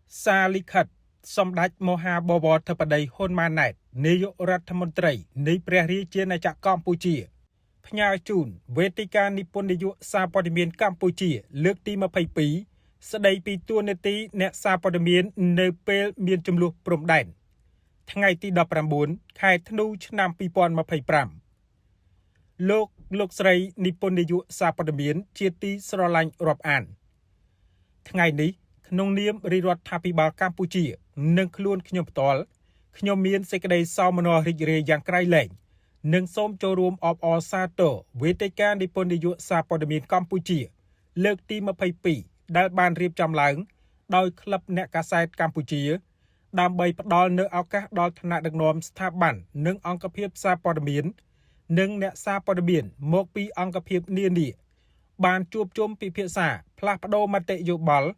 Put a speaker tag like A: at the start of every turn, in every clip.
A: Sa lì khật, xong đách mô hà bò bò thập đầy hôn ma nẹt, nê dụ rát thầm môn trầy, nê pre ri trên này chạc Campuchia. Ph냐 chun, Vetika Nipon nê dụ sa bò đì miền Campuchia, lược tí mà phây phí, sẽ đầy pi tuôn nê tí nẹ sa bò đì miền nê pê miền chùm lục prom đèn. Tháng ngày tí đọc rằm 4, khai thân nụ chân năm pi pon mà phây pram. Lục srei Nipon nê dụ sa bò đì miền chia tí sro lanh rộp án. Tháng ngày ní, nông niêm ri rọt thà pi bà Campuchia, nâng khuôn khnyom tol, khnyom miên sẽ cái đây sau mà nó rịch rề giang krai lệnh, nâng xôm cho rùm ọp ọ sa tổ, với tay ca đi pôn đi dụ sa bò đà miên Campuchia, lược tí mà phây pì, đã bàn riêng trăm lãng, đôi club nẹ ca sai Campuchia, đàm bày bắt đo nơ áo các đo thân nạ được nôm thà bản, nâng ông cập hiệp sa bò đà miên, nâng nẹ sa bò đà miên, một pi ông cập hiệp niên địa, bàn chup chôm pi phía xa, pla bắt đô mà tệ dụ ball,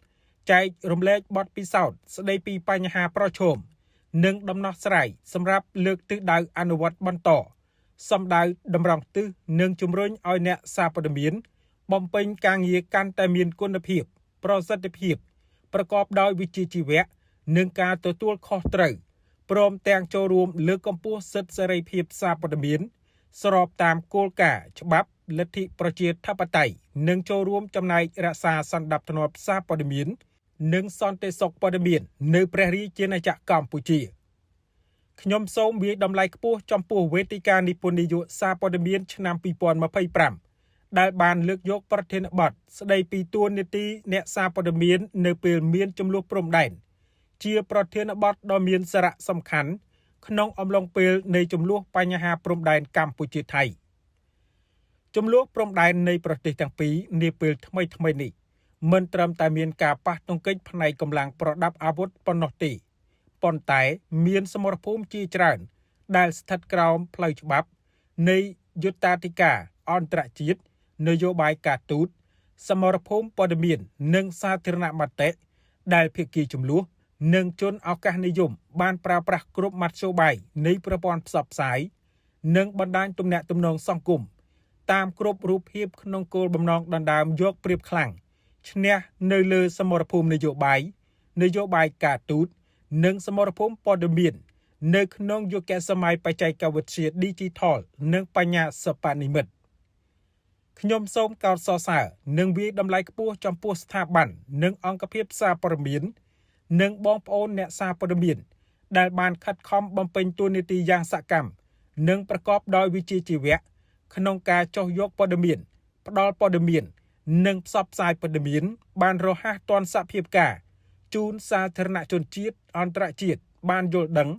A: chạy rùm lệch bọt pi sọt sẽ đây pi bánh hà pro chồm nâng đâm nọ sải xâm rạp lược tư đào anu vật bắn tỏ xâm đào đâm rong tư nâng chùm rõnh oi nẹ xa bò đầm miến bom pênh càng nghĩa can tài miền quân đập hiệp pro rất đập hiệpประกอบដោយវិជ្ជាជីវៈនិងការទទួលខុសត្រូវព្រមទាំងចូលរួមលើកកម្ពស់សិទ្ធិសេរីភាពសារព័ត៌មានស្របតាមគោលការណ៍ច្បាប់លទ្ធិប្រជាធិបតេយ្យនិងចូលរួមចំណែករក្សាសន្តិភាពសារព័ត៌មាននិងសន្តិសុខព័ត៌មាននៅព្រះរាជាណាចក្រកម្ពុជាខ្ញុំសូមវាយតម្លៃខ្ពស់ចំពោះវេទិកានិពន្ធនយោបាយសារព័ត៌មានឆ្នាំ2025ដែលបានលើកយកប្រធានបទស្ដីពីទួលនីតិអ្នកសារព័ត៌មាននៅពេលមានចំនួនព្រំដែនជាប្រធានបទដ៏មានសារៈសំខាន់ក្នុងអំឡុងពេលនៃចំនួនបញ្ហាព្រំដែនកម្ពុជាថៃចំនួនព្រំដែននៃប្រទេសទាំងពីរនាពេលថ្មីនេះមិនត្រឹមតែមានការប៉ះទង្គិចផ្នែកកម្លាំងប្រដាប់អាវុធប៉ុណ្ណោះទេប៉ុន្តែមានសមរភូមិជាច្រើនដែលស្ថិតក្រោមផ្លូវច្បាប់នៃយុត្តាធិការអន្តរជាតិនយោបាយការទូតសមរភូមិព័ត៌មាននិងសាធារណមតិដែលភាគីចំនួននិងជនឱកាសនិយមបានប្រើប្រាស់គ្រប់មធ្យោបាយនៃប្រព័ន្ធផ្សព្វផ្សាយនិងបណ្ដាញទំនាក់ទំនងសង្គមតាមគ្រប់រូបភាពក្នុងគោលបំណងដណ្ដើមយកប្រៀបខ្លាំងឈ្នះនៅលើសមរភូមិនយោបាយការទូតនិងសមរភូមិព័ត៌មាននៅក្នុងយុគសម័យបច្ចេកវិទ្យា Digital និងបញ្ញាសិប្បនិម្មិតខ្ញុំសូមកោតសរសើរនិងវាយតម្លៃខ្ពស់ចំពោះស្ថាប័ននិងអង្គភាពសារព័ត៌មាននិងបងប្អូនអ្នកសារព័ត៌មានដែលបានខិតខំបំពេញតួនាទីយ៉ាងសកម្មនិងប្រកបដោយវិជ្ជាជីវៈក្នុងការចុះយកព័ត៌មានផ្ដល់ព័ត៌មាននិងផ្សព្វផ្សាយព័ត៌មានបានរហ័សទាន់សភាពការជូនសាធារណជនជាតិអន្តរជាតិបានយល់ដឹង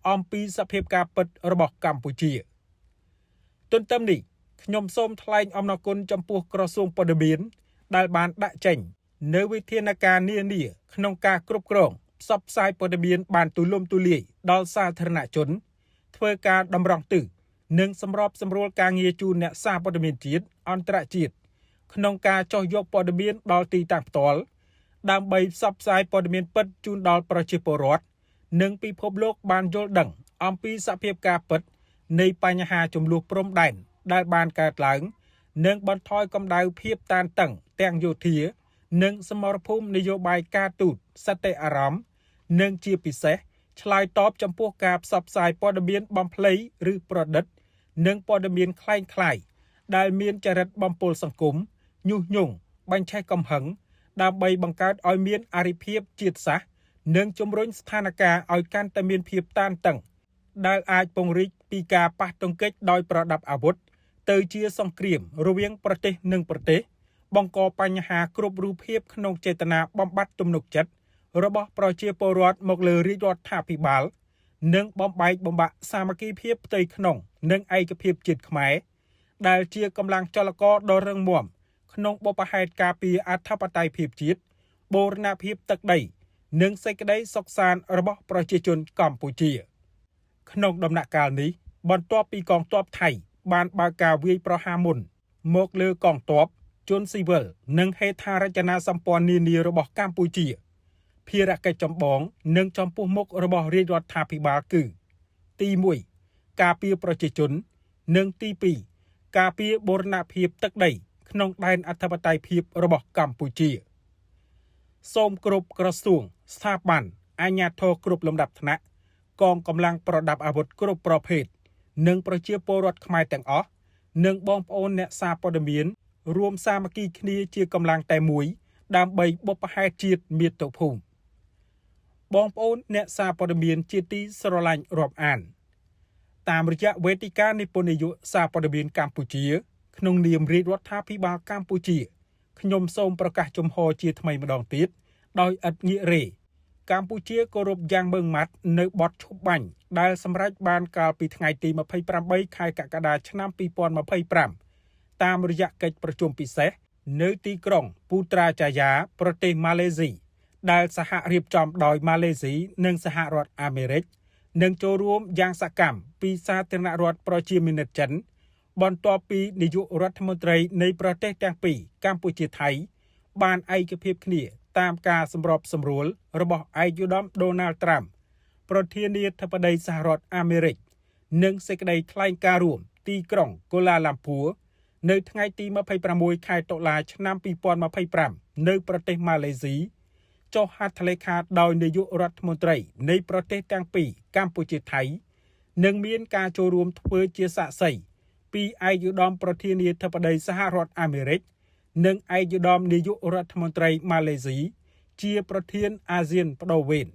A: អំពីសភាពការពិតរបស់កម្ពុជាទន្ទឹមនេះខ្ញុំសូមថ្លែងអំណរគុណចំពោះក្រសួងព័ត៌មានដែលបានដាក់ចេញនៅវិធានការនានាក្នុងការគ្រប់គ្រងផ្សព្វផ្សាយព័ត៌មានបានទូលំទូលាយដល់សាធារណជនធ្វើការតម្រង់ទិសនិងសម្របសម្រួលការងារជូនអ្នកសារព័ត៌មានជាតិអន្តរជាតិក្នុងការចុះយកព័ត៌មានដល់ទីតាំងផ្ទាល់ដើម្បីផ្សព្វផ្សាយព័ត៌មានពិតជូនដល់ប្រជាពលរដ្ឋនិងពិភពលោកបានយល់ដឹងអំពីសភាពការពិតនៃបញ្ហាជម្លោះព្រំដែនដែលបានកើតឡើងនិងបន្ថយកម្ដៅភាពតានតឹងទាំងយោធានិងសមរភូមិនយោបាយការទូតសតិអារម្មណ៍និងជាពិសេសឆ្លើយតបចំពោះការផ្សព្វផ្សាយព័ត៌មានបំភ្លៃឬប្រឌិតនិងព័ត៌មានคล้ายៗដែលមានចរិតបំពុលសង្គមញុះញង់បញ្ឆេះកំហឹងដើម្បីបង្កើតឲ្យមានអរិភាពជាតិសាសន៍និងជំរុញស្ថានភាពឲ្យកាន់តែមានភាពតានតឹងដែលអាចពង្រីកពីការប៉ះទង្គិចដោយប្រដាប់អាវុធទៅជាសង្គ្រាមរវាងប្រទេសនិងប្រទេសបង្កបញ្ហាគ្រប់រូបភាពក្នុងចេតនាបំបត្តិទំនុកចិត្តរបស់ប្រជាពលរដ្ឋមកលើរាជរដ្ឋាភិបាលនិងបំបែកបំបាក់សាមគ្គីភាពផ្ទៃក្នុងនិងឯកភាពជាតិខ្មែរដែលជាកម្លាំងចលករដ៏រឹងមាំក្នុងបុព្វហេតុការពារអធិបតេយ្យភាពជាតិបូរណភាពទឹកដីនិងសេចក្តីសុខសាន្តរបស់ប្រជាជនកម្ពុជាក្នុងដំណាក់កាលនេះបន្ទាប់ពីកងទ័ពថៃបានបើកការវាយប្រហារមុនមកលើកងទ័ពជនស៊ីវិលនិងហេដ្ឋារចនាសម្ព័ន្ធនានារបស់កម្ពុជាភារកិច្ចចម្បងនិងចំពោះមុខរបស់រាជរដ្ឋាភិបាលគឺទី1ការពារប្រជាជននិងទី2ការពារបូរណភាពទឹកដីក្នុងដែនអធិបតេយ្យភាពរបស់កម្ពុជា សូមគ្រប់ក្រសួងស្ថាប័នអាជ្ញាធរគ្រប់លំដាប់ថ្នាក់កងកម្លាំងប្រដាប់អាវុធគ្រប់ប្រភេទនិងប្រជាពលរដ្ឋខ្មែរទាំងអស់និងបងប្អូនអ្នកសារព័ត៌មានរួមសាមគ្គីគ្នាជាកម្លាំងតែមួយដើម្បីបុព្វហេតុជាតិមាតុភូមិបងប្អូនអ្នកសារព័ត៌មានជាទីស្រឡាញ់រាប់អានតាមរយៈវេទិកានិពន្ធនយោបាយសារព័ត៌មានកម្ពុជាក្នុងនាមរាជរដ្ឋាភិបាលកម្ពុជាខ្ញុំសូមប្រកាសជំហរជាថ្មីម្ដងទៀតដោយឥតងាករេកម្ពុជាគោរពយ៉ាងម៉ឺងម៉ាត់នៅបទឈប់បាញ់ដែលសម្រេចបានកាលពីថ្ងៃទី28ខែកក្កដាឆ្នាំ2025តាមរយៈកិច្ចប្រជុំពិសេសនៅទីក្រុងពូត្រាចាយាប្រទេសម៉ាឡេស៊ីដែលសហរៀបចំដោយម៉ាឡេស៊ីនិងសហរដ្ឋអាមេរិកនឹងចូលរួមយ៉ាងសកម្មពីសាធារណរដ្ឋប្រជាមានិតចិនបន្ទាប់ពីនាយករដ្ឋមន្ត្រីនៃប្រទេសទាំងពីរកម្ពុជាថៃបានឯកភាពគ្នាតាមការសម្របសម្រួលរបស់ឯកឧត្តមដូណាល់ត្រាំប្រធានាធិបតីសហរដ្ឋអាមេរិកនិងសេចក្តីថ្លែងការណ៍រួមទីក្រុងកូឡាឡាំពួរនៅថ្ងៃទី26ខែតុលាឆ្នាំ2025នៅប្រទេសម៉ាឡេស៊ីចុះហត្ថលេខាដោយនាយករដ្ឋមន្ត្រីនៃប្រទេសទាំងពីរកម្ពុជាថៃនិងមានការចូលរួមធ្វើជាសាក្សីពីឯកឧត្តមប្រធានាធិបតីសហរដ្ឋអាមេរិកនិងឯកឧត្តមនាយករដ្ឋមន្ត្រីម៉ាឡេស៊ីជាប្រធានអាស៊ានបដូវវេន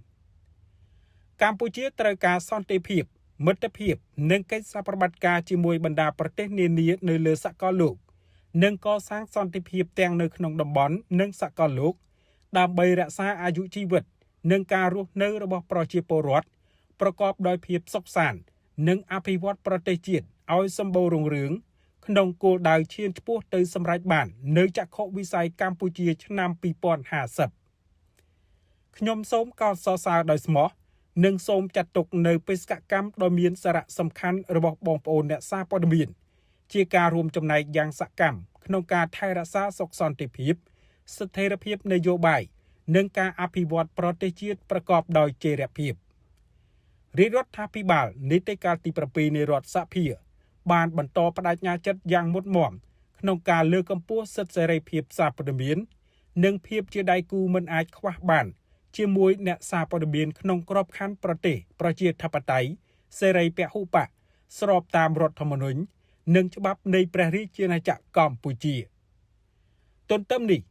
A: កម្ពុជាត្រូវការសន្តិភាពមិត្តភាពនិងកិច្ចសហប្រតិបត្តិការជាមួយបណ្ដាប្រទេសនានានៅលើសកលលោកនិងកសាងសន្តិភាពទាំងនៅក្នុងតំបន់និងសកលលោកដើម្បីរក្សាអាយុជីវិតនិងការរស់នៅរបស់ប្រជាពលរដ្ឋប្រកបដោយភាពសុខសាន្តនិងអភិវឌ្ឍប្រទេសជាតិឲ្យសម្បូររុងរឿងក្នុងគោលដៅឈានឆ្ពោះទៅសម្រេចបាននៅចក្ខុវិស័យកម្ពុជាឆ្នាំ2050ខ្ញុំសូមកោតសរសើរដោយស្មោះនិងសូមចាត់ទុកនៅបេសកកម្មដ៏មានសារៈសំខាន់របស់បងប្អូនអ្នកសារព័ត៌មានជាការរួមចំណែកយ៉ាងសកម្មក្នុងការថែរក្សាសុខសន្តិភាពស្ថិរភាពនយោបាយនិងការអភិវឌ្ឍប្រទេសជាតិប្រកបដោយចីរភាពរាជរដ្ឋាភិបាលនីតិកាលទី7នៃរដ្ឋសភាបានបន្តបដិញ្ញាចិត្តយ៉ាងមុតមាំក្នុងការលើកកម្ពស់សិទ្ធិសេរីភាពសារព័ត៌មាននិងភាពជាដៃគូមិនអាចខ្វះបានជាមួយអ្នកសារព័ត៌មានក្នុងក្របខ័ណ្ឌប្រទេសប្រជាធិបតេយ្យសេរីពហុបកស្របតាមរដ្ឋធម្មនុញ្ញនិងច្បាប់នៃព្រះរាជាណាចក្រកម្ពុជាទន្ទឹមនេះ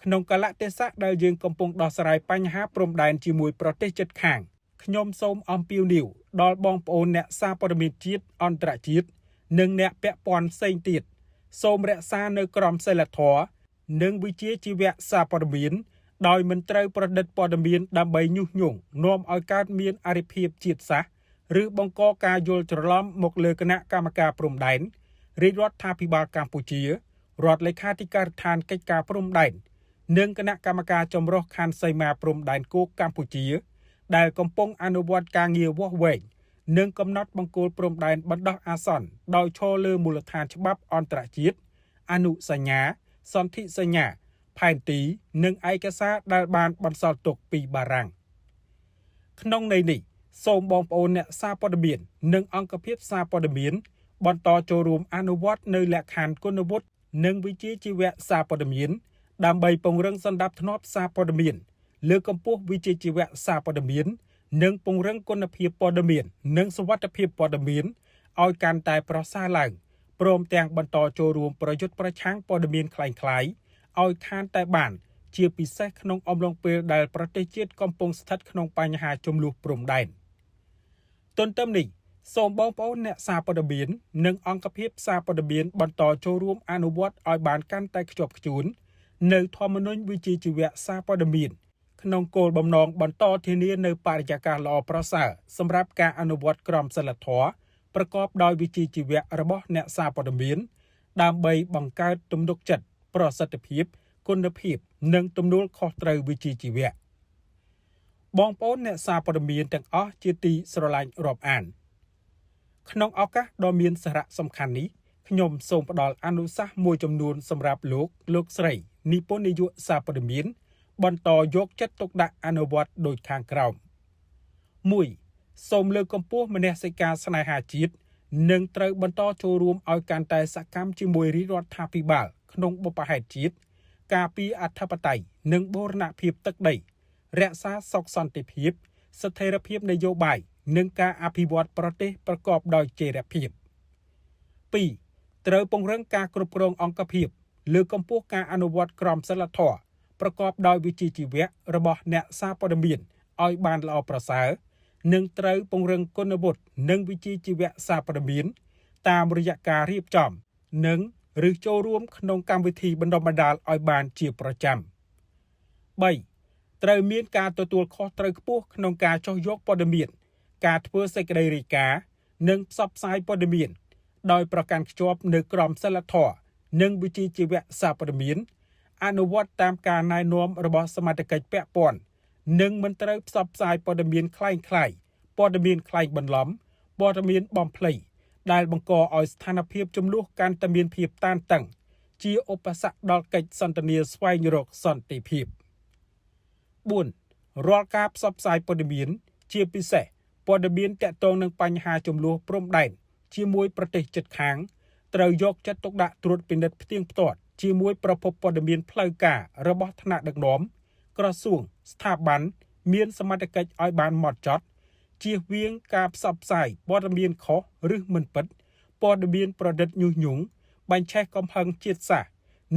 A: ក្នុងកលៈទេសៈដែលយើងកំពុងដោះស្រាយបញ្ហាព្រំដែនជាមួយប្រទេសជិតខាងខ្ញុំសូមអំពាវនាវដល់បងប្អូនអ្នកសារព័ត៌មានជាតិអន្តរជាតិនិងអ្នកពាក់ព័ន្ធផ្សេងទៀតសូមរក្សានៅក្រមសីលធម៌និងវិជ្ជាជីវៈសារព័ត៌មានដោយមិនត្រូវប្រឌិតព័ត៌មានដើម្បីញុះញង់នាំឲ្យកើតមានអរិភាពជាតិសាសន៍ឬបង្កការយល់ច្រឡំមកលើគណៈកម្មការព្រំដែនរាជរដ្ឋាភិបាលកម្ពុជារដ្ឋលេខាធិការដ្ឋានកិច្ចការព្រំដែននិងគណៈកម្មការចម្រុះខណ្ឌសីមាព្រំដែនគោកកម្ពុជាដែលកំពុងអនុវត្តការងារវាស់វែងនិងកំណត់បង្គោលព្រំដែនបណ្ដោះអាសន្នដោយឈរលើមូលដ្ឋានច្បាប់អន្តរជាតិអនុសញ្ញាសន្ធិសញ្ញាផែនទីនិងឯកសារដែលបានបន្សល់ទុកពីបារាំងក្នុងន័យនេះសូមបងប្អូនអ្នកសារព័ត៌មាននិងអង្គភាពសារព័ត៌មានបន្តចូលរួមអនុវត្តនៅលក្ខខណ្ឌគុណវុឌ្ឍិនិងវិជ្ជាជីវៈសារព័ត៌មានដើម្បីពង្រឹងសណ្ដាប់ធ្នាប់សារព័ត៌មានលើកកម្ពស់វិជ្ជាជីវៈសារព័ត៌មាននិងពង្រឹងគុណភាពព័ត៌មាននិងសុវត្ថិភាពព័ត៌មានឲ្យកាន់តែប្រសើរឡើងព្រមទាំងបន្តចូលរួមប្រយុទ្ធប្រឆាំងព័ត៌មានคล้ายឲ្យខានតែបានជាពិសេសក្នុងអំឡុងពេលដែលប្រទេសជាតិកំពុងស្ថិតក្នុងបញ្ហាជម្លោះព្រំដែនទន្ទឹមនេះសូមបងប្អូនអ្នកសារព័ត៌មាននិងអង្គភាពសារព័ត៌មានបន្តចូលរួមអនុវត្តឲ្យបានកាន់តែខ្ជាប់ខ្ជួននៅធម្មនុញ្ញវិជ្ជាជីវៈសារព័ត៌មានក្នុងគោលបំណងបន្តធានានៅបរិយាកាសល្អប្រសើរសម្រាប់ការអនុវត្តក្រមសីលធម៌ប្រកបដោយវិជ្ជាជីវៈរបស់អ្នកសារព័ត៌មានដើម្បីបង្កើតទំនុកចិត្តប្រសិទ្ធភាពគុណភាពនិងទំនួលខុសត្រូវវិជ្ជាជីវៈបងប្អូនអ្នកសារព័ត៌មានទាំងអស់ជាទីស្រឡាញ់រាប់អានក្នុងឱកាសដ៏មានសារៈសំខាន់នេះខ្ញុំសូមផ្ដល់អនុសាសន៍មួយចំនួនសម្រាប់លោកស្រីនិពន្ធនាយកសារព័ត៌មានបន្តយកចិត្តទុកដាក់អនុវត្តដូចខាងក្រោម 1. សូមលើកកម្ពស់មនសិការស្នេហាជាតិនិងត្រូវបន្តចូលរួមឲ្យកាន់តែសកម្មជាមួយរាជរដ្ឋាភិបាលក្នុងបុព្វហេតុជាតិ ការពីអធិបតេយ្យនិងបូរណភាពទឹកដីរក្សាសុខសន្តិភាពស្ថិរភាពនយោបាយនិងការអភិវឌ្ឍប្រទេសប្រកបដោយចីរភាព 2. ត្រូវពង្រឹងការគ្រប់គ្រងអង្គភាពលើកកម្ពស់ការអនុវត្តក្រមសីលធម៌ប្រកបដោយវិជ្ជាជីវៈរបស់អ្នកសារព័ត៌មានឲ្យបានល្អប្រសើរនិងត្រូវពង្រឹងគុណវុឌ្ឍិនិងវិជ្ជាជីវៈសារព័ត៌មានតាមរយៈការរៀបចំនិងឬចូលរួមក្នុងកម្មវិធីបណ្ដុះបណ្ដាលឲ្យបានជាប្រចាំ 3. ត្រូវមានការទទួលខុសត្រូវខ្ពស់ក្នុងការចុះយកព័ត៌មានការធ្វើសេចក្តីរាយការណ៍និងផ្សព្វផ្សាយព័ត៌មានដោយប្រកាន់ខ្ជាប់នូវក្រមសីលធម៌និងវិជ្ជាជីវៈសារព័ត៌មានអនុវត្តតាមការណែនាំរបស់សមាជិកពាក់ព័ន្ធនិងមិនត្រូវផ្សព្វផ្សាយព័ត៌មានคล้ายៗព័ត៌មានคล้ายបន្លំព័ត៌មានបំភ្លៃដែលបង្កឲ្យស្ថានភាពចំនួនកាន់តែមានភាពតានតឹងជាឧបសគ្គដល់កិច្ចសន្ទនាស្វែងរកសន្តិភាព 4. រាល់ការផ្សព្វផ្សាយព័ត៌មានជាពិសេសព័ត៌មានទាក់ទងនឹងបញ្ហាចំនួនព្រំដែនជាមួយប្រទេសជិតខាងត្រូវយកចិត្តទុកដាក់ត្រួតពិនិត្យផ្ទៀងផ្ទាត់ជាមួយប្រភពព័ត៌មានផ្លូវការរបស់ថ្នាក់ដឹកនាំក្រសួងស្ថាប័នមានសមត្ថកិច្ចឲ្យបានហ្មត់ចត់ជៀសវាងការផ្សព្វផ្សាយព័ត៌មានខុសឬមិនពិតព័ត៌មានប្រឌិតញុះញង់បញ្ឆេះកំហឹងជាតិសាសន៍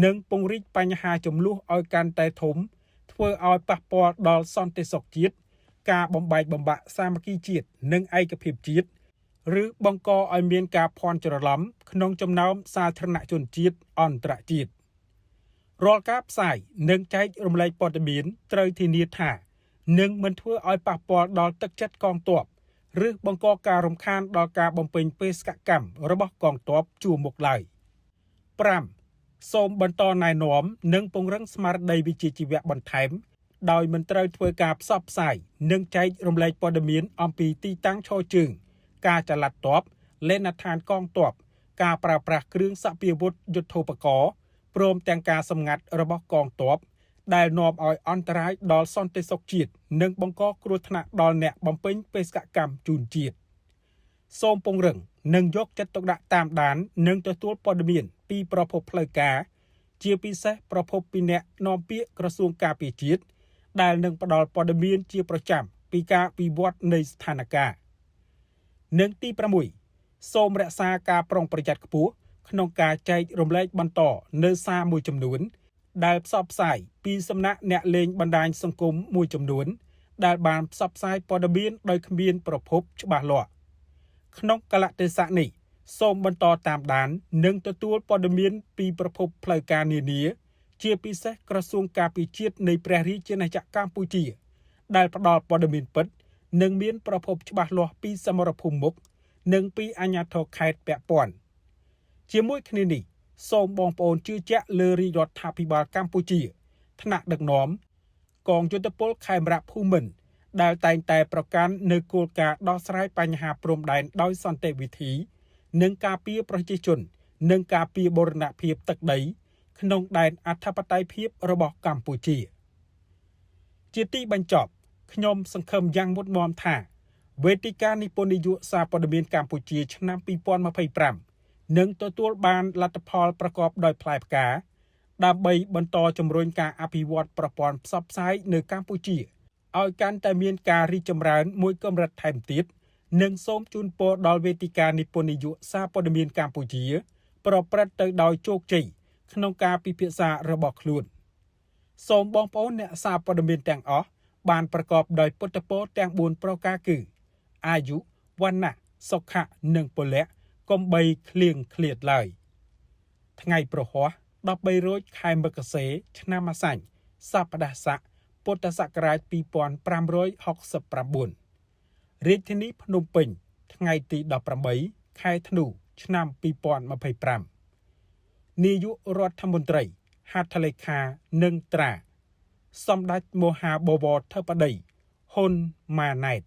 A: និងពង្រីកបញ្ហាចំនួនឲ្យកាន់តែធំធ្វើឲ្យប៉ះពាល់ដល់សន្តិសុខជាតិការបំបែកបំបាក់សាមគ្គីជាតិនិងឯកភាពជាតិឬបង្កឲ្យមានការភ័ន្តច្រឡំក្នុងចំណោមសាធារណជនជាតិអន្តរជាតិរាល់ការផ្សាយនិងចែករំលែកព័ត៌មានត្រូវធានាថានឹងមិនធ្វើឲ្យប៉ះពាល់ដល់ទឹកចិត្តកងទ័ពឬបង្កការរំខានដល់ការបំពេញបេសកកម្មរបស់កងទ័ពជួរមុខឡើយ 5. សូមបន្តណែនាំនិងពង្រឹងស្មារតីវិជ្ជាជីវៈបន្ថែមដោយមិនត្រូវធ្វើការផ្សព្វផ្សាយនិងចែករំលែកព័ត៌មានអំពីទីតាំងឈរជើងការចល័តទ័ពលេនដ្ឋានកងទ័ពការប្រើប្រាស់គ្រឿងសព្វាវុធយុទ្ធោបករណ៍ព្រមទាំងការសម្ងាត់របស់កងទ័ពដែលនាំឲ្យអន្តរាយដល់សន្តិសុខជាតិនិងបង្កគ្រោះថ្នាក់ដល់អ្នកបំពេញបេសកកម្មជូនជាតិសូមពង្រឹងនិងយកចិត្តទុកដាក់តាមដាននិងទទួលព័ត៌មានពីប្រភពផ្លូវការជាពិសេសប្រភពពីអ្នកនាំពាក្យក្រសួងការពារជាតិដែលនឹងផ្ដល់ព័ត៌មានជាប្រចាំពីការវិវត្តនៃស្ថានភាពនិងទី 6 សូមរក្សាការប្រុងប្រយ័ត្នខ្ពស់ក្នុងការចែករំលែកបន្តនៅសារមួយចំនួនដែលផ្សព្វផ្សាយពីសំណាក់អ្នកលេងបណ្ដាញសង្គមមួយចំនួនដែលបានផ្សព្វផ្សាយព័ត៌មានដោយគ្មានប្រភពច្បាស់លាស់ក្នុងកលៈទេសៈនេះសូមបន្តតាមដាននិងទទួលព័ត៌មានពីប្រភពផ្លូវការនានាជាពិសេសក្រសួងការពារជាតិនៃព្រះរាជាណាចក្រកម្ពុជាដែលផ្ដល់ព័ត៌មានពិតនិងមានប្រភពច្បាស់លាស់ពីសមរភូមិមុខនិងពីអាជ្ញាធរខេត្តពាក់ព័ន្ធជាមួយគ្នានេះសូមបងប្អូនជឿជាក់លើរាជរដ្ឋាភិបាលកម្ពុជាថ្នាក់ដឹកនាំកងយោធពលខេមរៈភូមិន្ទដែលតែងតែប្រកាន់នូវគោលការណ៍ដោះស្រាយបញ្ហាព្រំដែនដោយសន្តិវិធីនិងការពារប្រជាជននិងការពារបូរណភាពទឹកដីក្នុងដែនអធិបតេយ្យភាពរបស់កម្ពុជាជាទីបញ្ចប់ខ្ញុំសង្ឃឹមយ៉ាងមុតមាំថាវេទិកានិពន្ធនយោបាយសារព័ត៌មានកម្ពុជាឆ្នាំ2025នឹងទទួលបានលទ្ធផលប្រកបដោយផ្លែផ្កាដើម្បីបន្តជំរុញការអភិវឌ្ឍប្រព័ន្ធផ្សព្វផ្សាយនៅកម្ពុជាឲ្យកាន់តែមានការរីកចម្រើនមួយកម្រិតថែមទៀតនិងសូមជូនពរដល់វេទិកានិពន្ធនយោបាយសារព័ត៌មានកម្ពុជាប្រព្រឹត្តទៅដោយជោគជ័យក្នុងការពិភាក្សារបស់ខ្លួនសូមបងប្អូនអ្នកសារព័ត៌មានទាំងអស់បានប្រកបដោយពុទ្ធពរទាំង4ប្រការគឺអាយុវណ្ណៈសុខៈនិងពលៈកុំបីឃ្លៀងឃ្លាតឡើយថ្ងៃប្រហ័ស13រោចខែមករាឆ្នាំអាសាញ់សប្តាហ៍ស័កពុទ្ធសករាជ2569រាជធានីភ្នំពេញថ្ងៃទី18ខែធ្នូឆ្នាំ2025នាយករដ្ឋមន្ត្រីហត្ថលេខានិងត្រាសម្ដេចមហាបវរធិបតីហ៊ុនម៉ាណែត